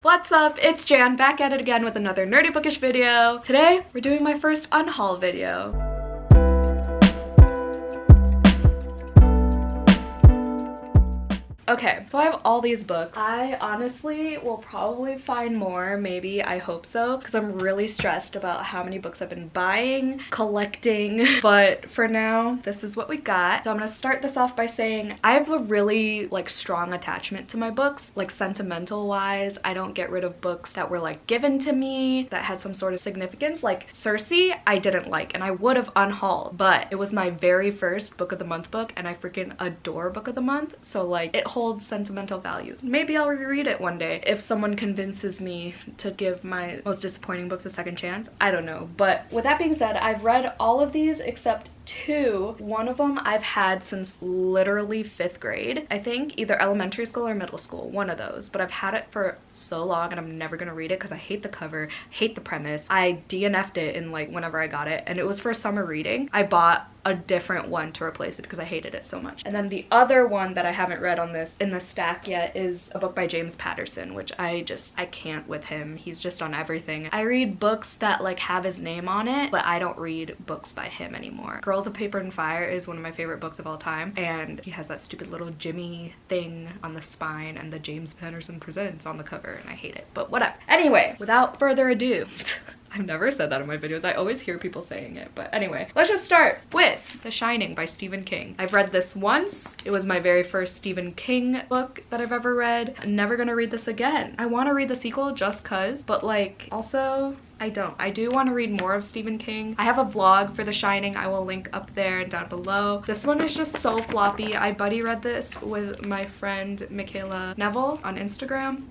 What's up? It's Jan, back at it again with another nerdy bookish video. Today, we're doing my first unhaul video. Okay, so I have all these books. I honestly will probably find more, maybe, I hope so, because I'm really stressed about how many books I've been buying, collecting, but for now, this is what we got. So I'm gonna start this off by saying I have a really, strong attachment to my books, sentimental-wise. I don't get rid of books that were, given to me, that had some sort of significance. Like, Circe, I didn't like, and I would have unhauled, but it was my very first Book of the Month book, and I freaking adore Book of the Month, so, it holds sentimental value. Maybe I'll reread it one day if someone convinces me to give my most disappointing books a second chance. I don't know. But with that being said, I've read all of these except two. One of them I've had since literally 5th grade. I think either elementary school or middle school, one of those. But I've had it for so long and I'm never gonna read it because I hate the cover, hate the premise. I DNF'd it in whenever I got it, and it was for summer reading. I bought a different one to replace it because I hated it so much. And then the other one that I haven't read on this in the stack yet is a book by James Patterson, which I can't with him. He's just on everything. I read books that have his name on it, but I don't read books by him anymore. Girls of Paper and Fire is one of my favorite books of all time, and he has that stupid little Jimmy thing on the spine and the James Patterson Presents on the cover, and I hate it, but whatever. Anyway, without further ado, I've never said that in my videos. I always hear people saying it. But anyway, let's just start with The Shining by Stephen King. I've read this once. It was my very first Stephen King book that I've ever read. I'm never gonna read this again. I want to read the sequel just cuz, but also I don't. I do want to read more of Stephen King. I have a vlog for The Shining. I will link up there and down below. This one is just so floppy. I buddy read this with my friend Michaela Neville on Instagram.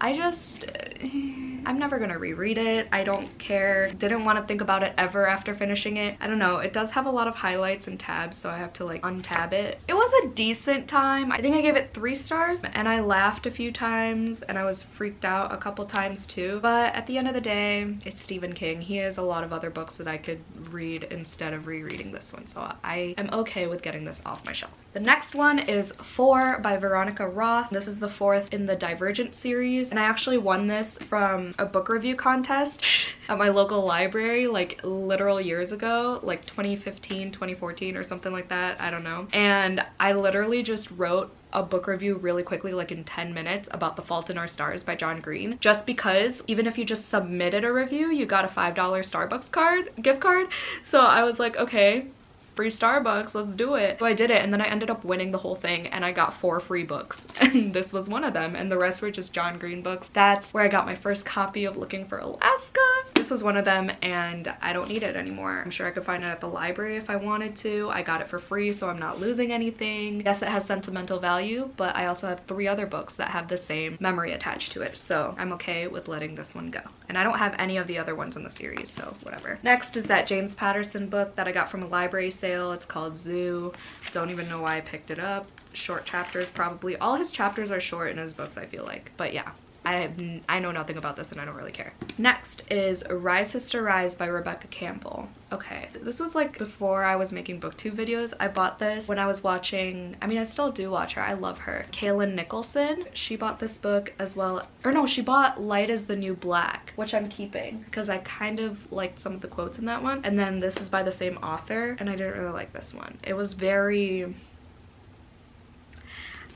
I'm never gonna reread it. I don't care. Didn't want to think about it ever after finishing it. I don't know. It does have a lot of highlights and tabs, so I have to untab it. It was a decent time. I think I gave it 3 stars, and I laughed a few times, and I was freaked out a couple times too. But at the end of the day, it's Stephen King. He has a lot of other books that I could read instead of rereading this one, so I am okay with getting this off my shelf. The next one is 4 by Veronica Roth. This is the 4th in the Divergent series, and I actually won this from a book review contest at my local library literal years ago, 2015, 2014 or something like that, I don't know. And I literally just wrote a book review really quickly, in 10 minutes, about The Fault in Our Stars by John Green, just because even if you just submitted a review, you got a $5 Starbucks gift card. So I was like, okay, free Starbucks, let's do it. So I did it, and then I ended up winning the whole thing, and I got 4 free books, and this was one of them, and the rest were just John Green books. That's where I got my first copy of Looking for Alaska. This was one of them, and I don't need it anymore. I'm sure I could find it at the library if I wanted to. I got it for free, so I'm not losing anything. Yes, it has sentimental value, but I also have 3 other books that have the same memory attached to it, so I'm okay with letting this one go. And I don't have any of the other ones in the series, so whatever. Next is that James Patterson book that I got from a library sale. It's called Zoo. Don't even know why I picked it up. Short chapters, probably. All his chapters are short in his books, I feel like. But yeah, I know nothing about this and I don't really care. Next is Rise Sister Rise by Rebecca Campbell. Okay, this was before I was making booktube videos. I bought this when I was watching, I still do watch her, I love her, Kaylin Nicholson. She bought this book as well, or no, she bought Light is the New Black, which I'm keeping because I kind of liked some of the quotes in that one. And then this is by the same author, and I didn't really like this one. It was very,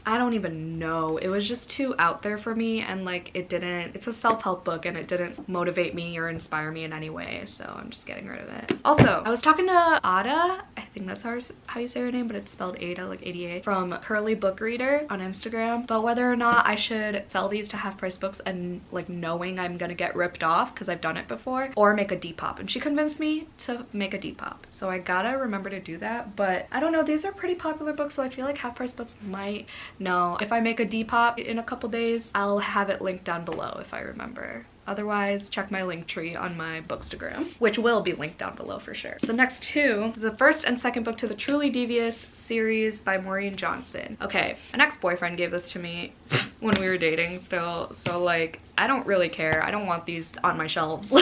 I don't even know. It was just too out there for me, and it's a self-help book and it didn't motivate me or inspire me in any way, so I'm just getting rid of it. Also, I was talking to Ada, I think that's how you say her name, but it's spelled Ada, like ADA, from Curly Book Reader on Instagram, about whether or not I should sell these to half-price books and knowing I'm gonna get ripped off because I've done it before, or make a depop. And she convinced me to make a depop, so I gotta remember to do that. But I don't know, these are pretty popular books, so I feel like half-price books might know. If I make a depop in a couple days, I'll have it linked down below if I remember. Otherwise, check my link tree on my Bookstagram, which will be linked down below for sure. The next 2 is the 1st and 2nd book to the Truly Devious series by Maureen Johnson. Okay, an ex-boyfriend gave this to me when we were dating still, so I don't really care. I don't want these on my shelves.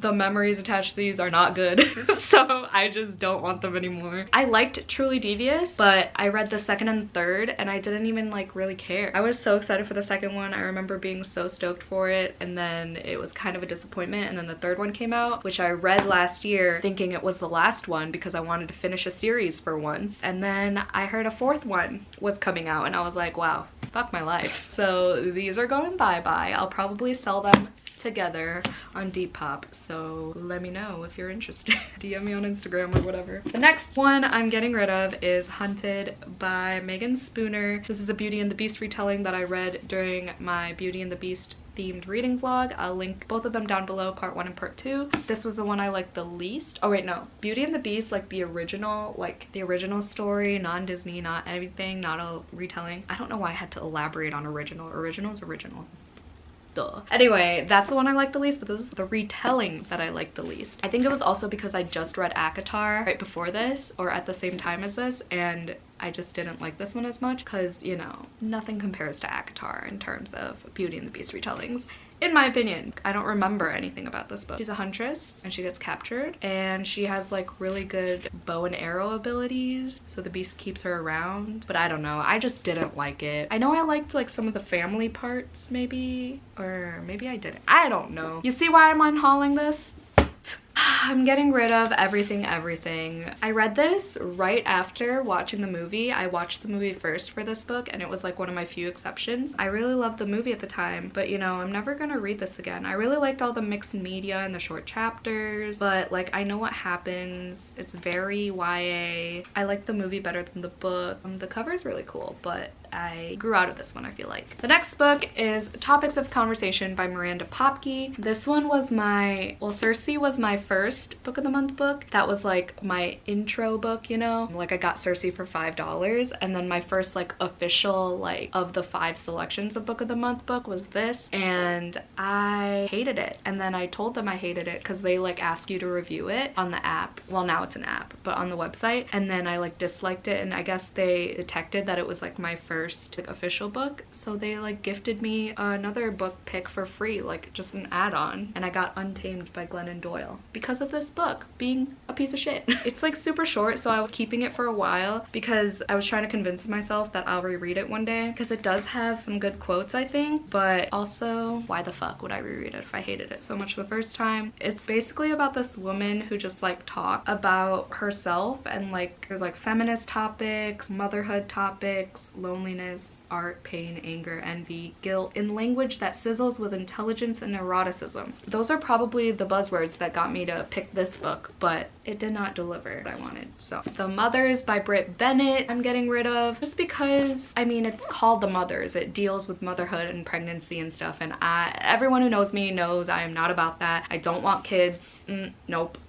the memories attached to these are not good. So I just don't want them anymore. I liked Truly Devious, but I read the second and third and I didn't even like really care. I was so excited for the second one. I remember being so stoked for it, and then it was kind of a disappointment, and then the third one came out, which I read last year thinking it was the last one because I wanted to finish a series for once, and then I heard a fourth one was coming out and I was like, wow, fuck my life. So these are going bye-bye. I'll probably sell them together on Depop, so let me know if you're interested. DM me on Instagram or whatever. The next one I'm getting rid of is Hunted by Megan Spooner. This is a Beauty and the Beast retelling that I read during my Beauty and the Beast themed reading vlog. I'll link both of them down below, part 1 and part 2. This was the one I liked the least. Oh wait, no. Beauty and the Beast, like the original story, non-Disney, not anything, not a retelling. I don't know why I had to elaborate on original. Original is original. Duh. Anyway, that's the one I like the least, but this is the retelling that I like the least. I think it was also because I just read ACOTAR right before this, or at the same time as this, and I just didn't like this one as much because, you know, nothing compares to ACOTAR in terms of Beauty and the Beast retellings. In my opinion, I don't remember anything about this book. She's a huntress and she gets captured, and she has like really good bow and arrow abilities, so the beast keeps her around. But I don't know, I just didn't like it. I know I liked like some of the family parts maybe, or maybe I didn't. I don't know. You see why I'm unhauling this? I'm getting rid of everything. I read this right after watching the movie. I watched the movie first for this book, and it was like one of my few exceptions. I really loved the movie at the time, but you know, I'm never gonna read this again. I really liked all the mixed media and the short chapters, but like I know what happens. It's very YA. I like the movie better than the book. The cover is really cool, but I grew out of this one, I feel like. The next book is Topics of Conversation by Miranda Popke. This one was my, well, Circe was my first book of the month book. That was like my intro book, you know? Like I got Circe for $5, and then my first like official like of the 5 selections of book of the month book was this, and I hated it. And then I told them I hated it because they like ask you to review it on the app. Well, now it's an app, but on the website. And then I like disliked it, and I guess they detected that it was like my first like official book, so they like gifted me another book pick for free, like just an add-on, and I got Untamed by Glennon Doyle because of this book being a piece of shit. It's like super short, so I was keeping it for a while because I was trying to convince myself that I'll reread it one day because it does have some good quotes, I think, but also why the fuck would I reread it if I hated it so much the first time? It's basically about this woman who just like talk about herself, and like there's like feminist topics, motherhood topics, loneliness, art, pain, anger, envy, guilt, in language that sizzles with intelligence and eroticism. Those are probably the buzzwords that got me to pick this book, but it did not deliver what I wanted. So The Mothers by Britt Bennett I'm getting rid of, just because, I mean, it's called The Mothers. It deals with motherhood and pregnancy and stuff, and everyone who knows me knows I am not about that. I don't want kids. Nope.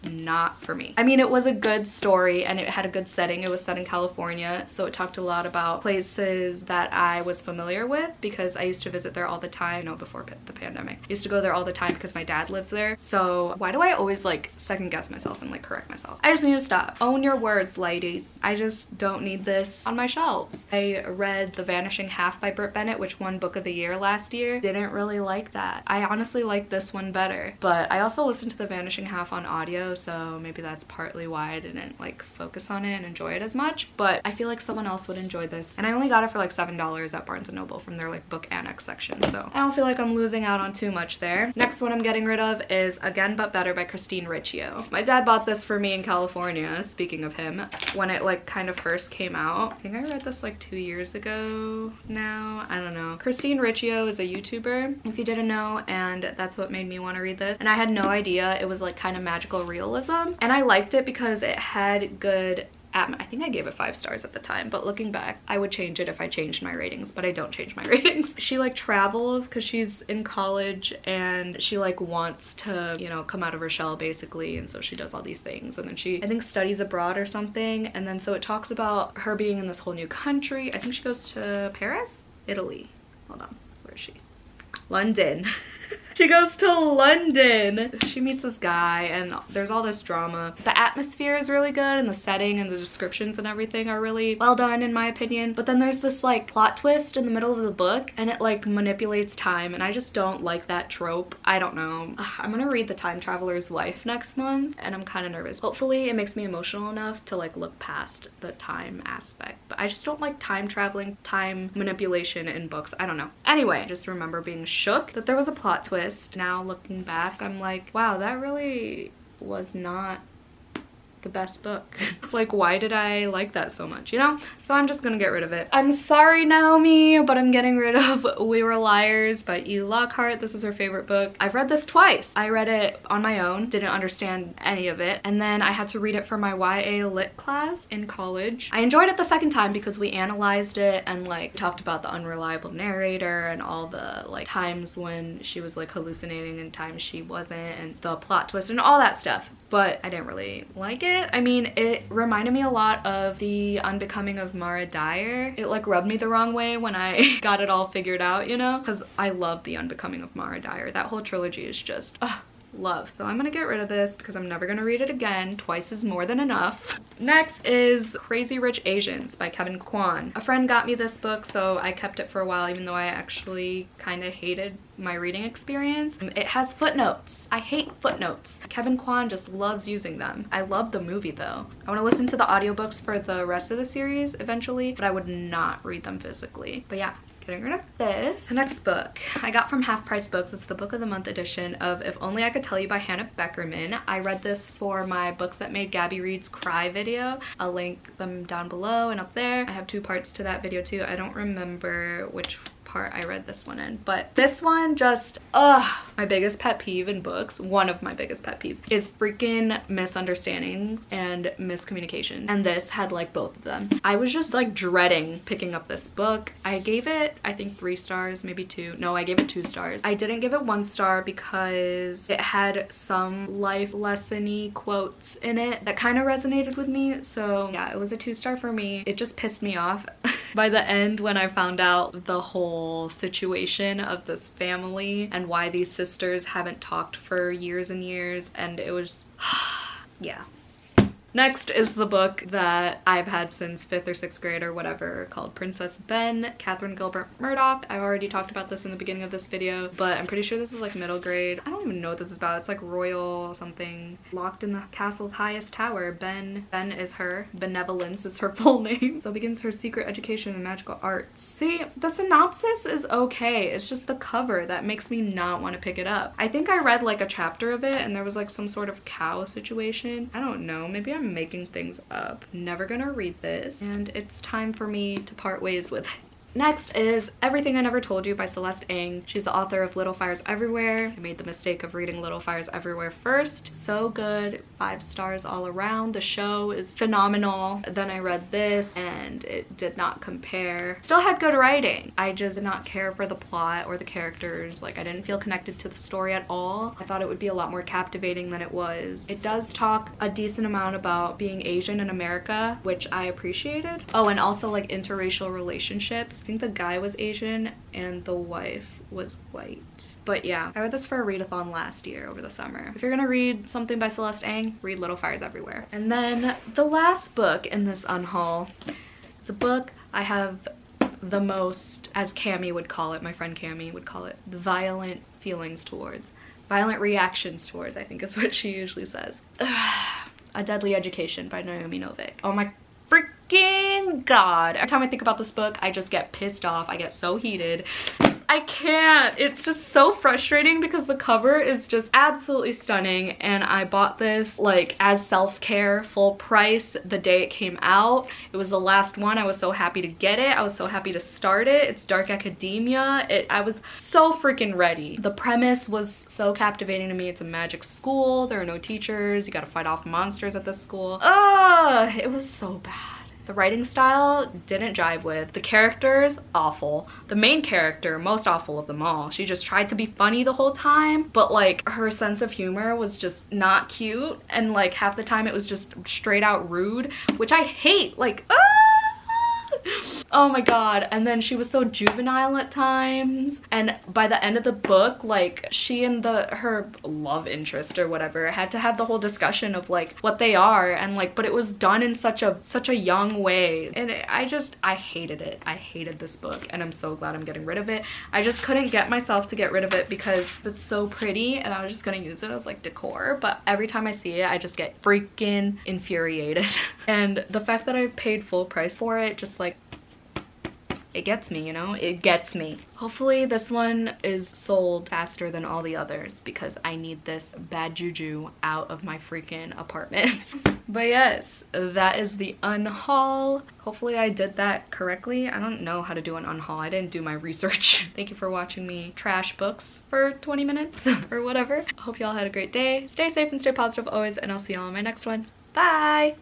Not for me. I mean, it was a good story and it had a good setting. It was set in California, so it talked a lot about places that I was familiar with because I used to visit there all the time. No, before the pandemic. I used to go there all the time because my dad lives there. So why do I always like second guess myself and like correct myself? I just need to stop. Own your words, ladies. I just don't need this on my shelves. I read The Vanishing Half by Britt Bennett, which won Book of the Year last year. Didn't really like that. I honestly like this one better, but I also listened to The Vanishing Half on audio, so maybe that's partly why I didn't like focus on it and enjoy it as much, but I feel like someone else would enjoy this, and I only got it for like $7 at Barnes & Noble from their like book annex section, so I don't feel like I'm losing out on too much there. Next one I'm getting rid of is Again But Better by Christine Riccio. My dad bought this for me in California, speaking of him, when it like kind of first came out. I think I read this like 2 years ago now, I don't know. Christine Riccio is a YouTuber, if you didn't know, and that's what made me want to read this, and I had no idea it was like kind of magical realism. And I liked it because it had good I think I gave it 5 stars at the time, but looking back, I would change it if I changed my ratings, but I don't change my ratings. She like travels because she's in college and she like wants to, you know, come out of her shell basically, and so she does all these things, and then she, I think, studies abroad or something, and then so it talks about her being in this whole new country. I think she goes to Paris? Italy. Hold on, where is she? London. She goes to London. She meets this guy and there's all this drama. The atmosphere is really good and the setting and the descriptions and everything are really well done in my opinion. But then there's this like plot twist in the middle of the book and it like manipulates time and I just don't like that trope. I don't know. I'm gonna read The Time Traveler's Wife next month and I'm kind of nervous. Hopefully it makes me emotional enough to like look past the time aspect. But I just don't like time traveling, time manipulation in books. I don't know. Anyway, I just remember being shook that there was a plot twist. Now looking back, I'm like, wow, that really was not the best book. Like, why did I like that so much, you know? So I'm just gonna get rid of it. I'm sorry, Naomi, but I'm getting rid of We Were Liars by E. Lockhart. This is her favorite book. I've read this twice. I read it on my own, didn't understand any of it, and then I had to read it for my YA lit class in college. I enjoyed it the second time because we analyzed it and like talked about the unreliable narrator and all the like times when she was like hallucinating and times she wasn't and the plot twist and all that stuff. But I didn't really like it. I mean, it reminded me a lot of The Unbecoming of Mara Dyer. It like rubbed me the wrong way when I got it all figured out, you know? Because I love The Unbecoming of Mara Dyer. That whole trilogy is just, love. So I'm gonna get rid of this because I'm never gonna read it again. Twice is more than enough. Next is Crazy Rich Asians by Kevin Kwan. A friend got me this book, so I kept it for a while even though I actually kind of hated my reading experience. It has footnotes. I hate footnotes. Kevin Kwan just loves using them. I love the movie though. I want to listen to the audiobooks for the rest of the series eventually, but I would not read them physically. But yeah, getting rid of this. The next book I got from Half Price Books. It's the Book of the Month edition of If Only I Could Tell You by Hannah Beckerman. I read this for my Books That Made Gabby Reed's Cry video. I'll link them down below and up there. I have 2 parts to that video too. I don't remember which part I read this one in, but this one just my biggest pet peeve in books, one of my biggest pet peeves, is freaking misunderstandings and miscommunication, and this had like both of them. I was just like dreading picking up this book. I gave it I think 3 stars, maybe 2. No, I gave it 2 stars. I didn't give it 1 star because it had some life lesson-y quotes in it that kind of resonated with me, so yeah, it was a 2 star for me. It just pissed me off by the end when I found out the whole situation of this family and why these sisters haven't talked for years and years, and it was yeah. Next is the book that I've had since 5th or 6th grade or whatever, called Princess Ben, Catherine Gilbert Murdoch. I've already talked about this in the beginning of this video, but I'm pretty sure this is like middle grade. I don't even know what this is about. It's like royal something. Locked in the castle's highest tower. Ben is her. Benevolence is her full name. So begins her secret education in magical arts. See, the synopsis is okay. It's just the cover that makes me not want to pick it up. I think I read like a chapter of it and there was like some sort of cow situation. I don't know. Maybe I'm making things up. Never gonna read this, and it's time for me to part ways with it. Next is Everything I Never Told You by Celeste Ng. She's the author of Little Fires Everywhere. I made the mistake of reading Little Fires Everywhere first. So good. 5 stars all around. The show is phenomenal. Then I read this and it did not compare. Still had good writing. I just did not care for the plot or the characters. Like, I didn't feel connected to the story at all. I thought it would be a lot more captivating than it was. It does talk a decent amount about being Asian in America, which I appreciated. Oh, and also like interracial relationships. I think the guy was Asian and the wife was white. But yeah, I read this for a readathon last year over the summer. If you're gonna read something by Celeste Ng, read Little Fires Everywhere. And then the last book in this unhaul is a book I have the most, as Cami would call it, my friend Cami would call it, the violent feelings towards. Violent reactions towards, I think is what she usually says. A Deadly Education by Naomi Novik. Oh my freaking god. Every time I think about this book, I just get pissed off. I get so heated. I can't. It's just so frustrating because the cover is just absolutely stunning, and I bought this like as self-care, full price, the day it came out. It was the last one. I was so happy to get it. I was so happy to start it. It's dark academia. I was so freaking ready. The premise was so captivating to me. It's a magic school. There are no teachers. You gotta fight off monsters at this school. It was so bad. The writing style didn't jive with. The characters, awful. The main character, most awful of them all. She just tried to be funny the whole time, but like her sense of humor was just not cute, and like half the time it was just straight out rude, which I hate. Like, Oh my god. And then she was so juvenile at times, and by the end of the book, like, she and her love interest or whatever had to have the whole discussion of like what they are, and like, but it was done in such a young way, and I hated it. I hated this book, and I'm so glad I'm getting rid of it. I just couldn't get myself to get rid of it because it's so pretty, and I was just gonna use it as like decor, but every time I see it I just get freaking infuriated. And the fact that I paid full price for it, just like, it gets me, you know? It gets me. Hopefully this one is sold faster than all the others because I need this bad juju out of my freaking apartment. But yes, that is the unhaul. Hopefully I did that correctly. I don't know how to do an unhaul. I didn't do my research. Thank you for watching me trash books for 20 minutes or whatever. Hope y'all had a great day. Stay safe and stay positive always, and I'll see y'all in my next one. Bye!